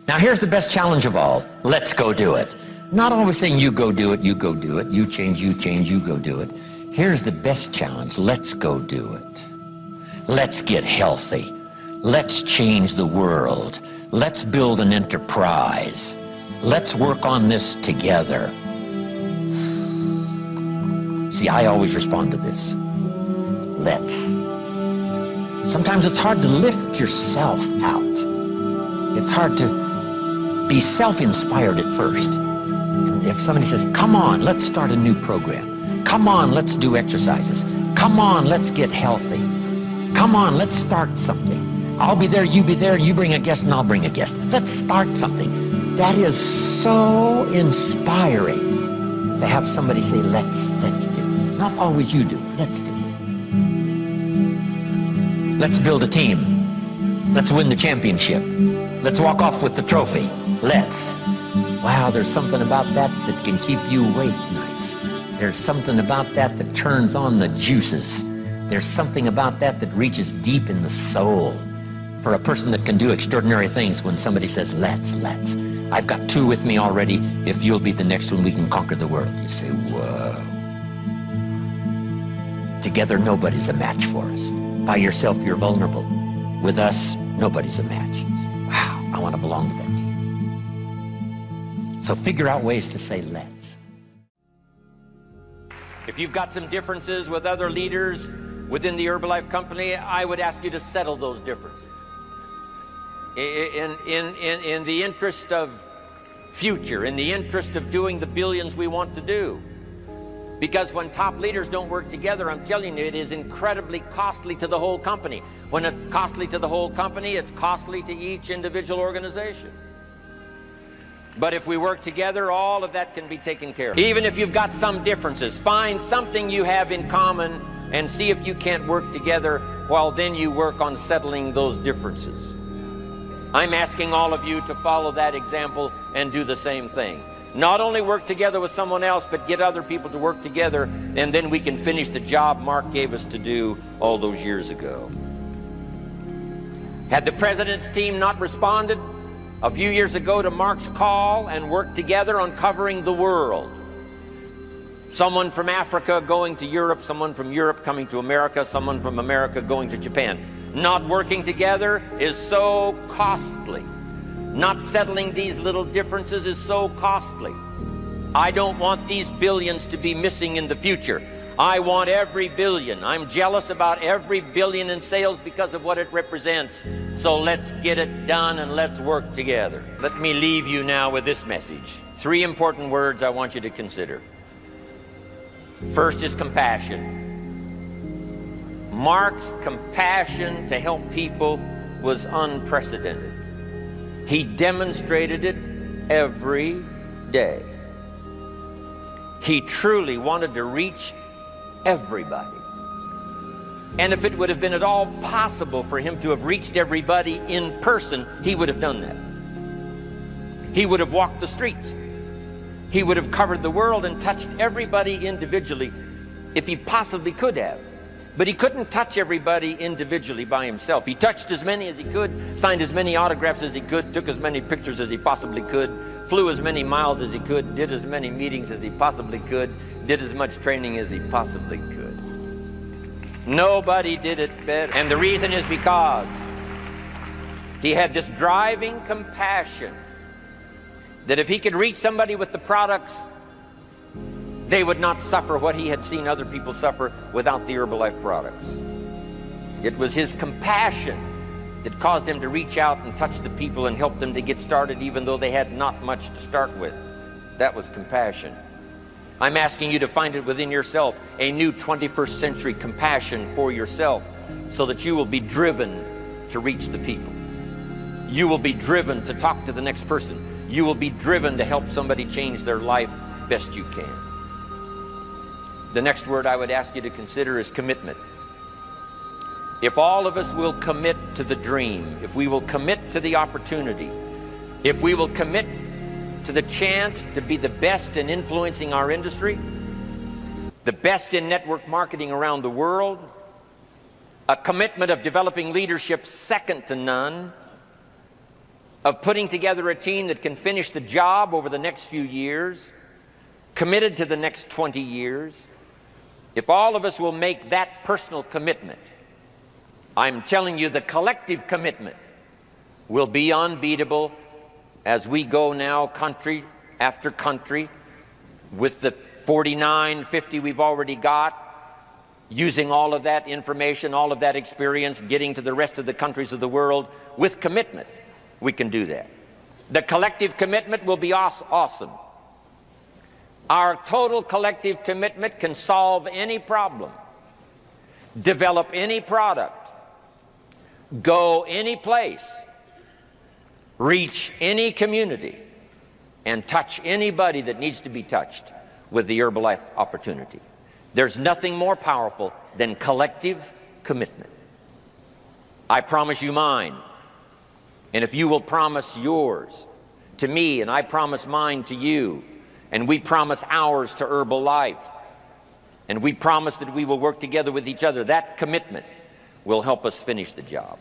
Now here's the best challenge of all. Let's go do it. Not always saying you go do it, you go do it, you change, you go do it. Here's the best challenge. Let's go do it. Let's get healthy. Let's change the world. Let's build an enterprise. Let's work on this together. See, I always respond to this. Let's. Sometimes it's hard to lift yourself out. It's hard to be self-inspired at first. And if somebody says, come on, let's start a new program. Come on, let's do exercises. Come on, let's get healthy. Come on, let's start something. I'll be there, you be there, you bring a guest and I'll bring a guest. Let's start something. That is so inspiring to have somebody say, let's do. Not always you do, let's do. Let's build a team. Let's win the championship. Let's walk off with the trophy. Let's. Wow, there's something about that that can keep you awake nights. There's something about that that turns on the juices. There's something about that that reaches deep in the soul. For a person that can do extraordinary things when somebody says, let's. I've got two with me already. If you'll be the next one, we can conquer the world. You say, whoa. Together, nobody's a match for us. By yourself, you're vulnerable. With us, nobody's a match. Wow, I want to belong to that team. So figure out ways to say let's. If you've got some differences with other leaders within the Herbalife company, I would ask you to settle those differences. In the interest of future, in the interest of doing the billions we want to do. Because when top leaders don't work together, I'm telling you, it is incredibly costly to the whole company. When it's costly to the whole company, it's costly to each individual organization. But if we work together, all of that can be taken care of. Even if you've got some differences, find something you have in common and see if you can't work together, while then you work on settling those differences. I'm asking all of you to follow that example and do the same thing. Not only work together with someone else, but get other people to work together, and then we can finish the job Mark gave us to do all those years ago. Had the president's team not responded a few years ago to Mark's call and worked together on covering the world, someone from Africa going to Europe, someone from Europe coming to America, someone from America going to Japan, not working together is so costly. Not settling these little differences is so costly. I don't want these billions to be missing in the future. I want every billion. I'm jealous about every billion in sales because of what it represents. So let's get it done and let's work together. Let me leave you now with this message. 3 important words I want you to consider. First is compassion. Mark's compassion to help people was unprecedented. He demonstrated it every day. He truly wanted to reach everybody. And if it would have been at all possible for him to have reached everybody in person, he would have done that. He would have walked the streets. He would have covered the world and touched everybody individually if he possibly could have. But he couldn't touch everybody individually by himself. He touched as many as he could, signed as many autographs as he could, took as many pictures as he possibly could, flew as many miles as he could, did as many meetings as he possibly could, did as much training as he possibly could. Nobody did it better. And the reason is because he had this driving compassion that if he could reach somebody with the products, they would not suffer what he had seen other people suffer without the Herbalife products. It was his compassion that caused him to reach out and touch the people and help them to get started even though they had not much to start with. That was compassion. I'm asking you to find it within yourself, a new 21st century compassion for yourself, so that you will be driven to reach the people. You will be driven to talk to the next person. You will be driven to help somebody change their life best you can. The next word I would ask you to consider is commitment. If all of us will commit to the dream, if we will commit to the opportunity, if we will commit to the chance to be the best in influencing our industry, the best in network marketing around the world, a commitment of developing leadership second to none, of putting together a team that can finish the job over the next few years, committed to the next 20 years. If all of us will make that personal commitment, I'm telling you the collective commitment will be unbeatable as we go now country after country with the 49, 50 we've already got, using all of that information, all of that experience, getting to the rest of the countries of the world with commitment. We can do that. The collective commitment will be awesome. Our total collective commitment can solve any problem, develop any product, go any place, reach any community, and touch anybody that needs to be touched with the Herbalife opportunity. There's nothing more powerful than collective commitment. I promise you mine. And if you will promise yours to me, and I promise mine to you, and we promise ours to Herbalife, and we promise that we will work together with each other, that commitment will help us finish the job.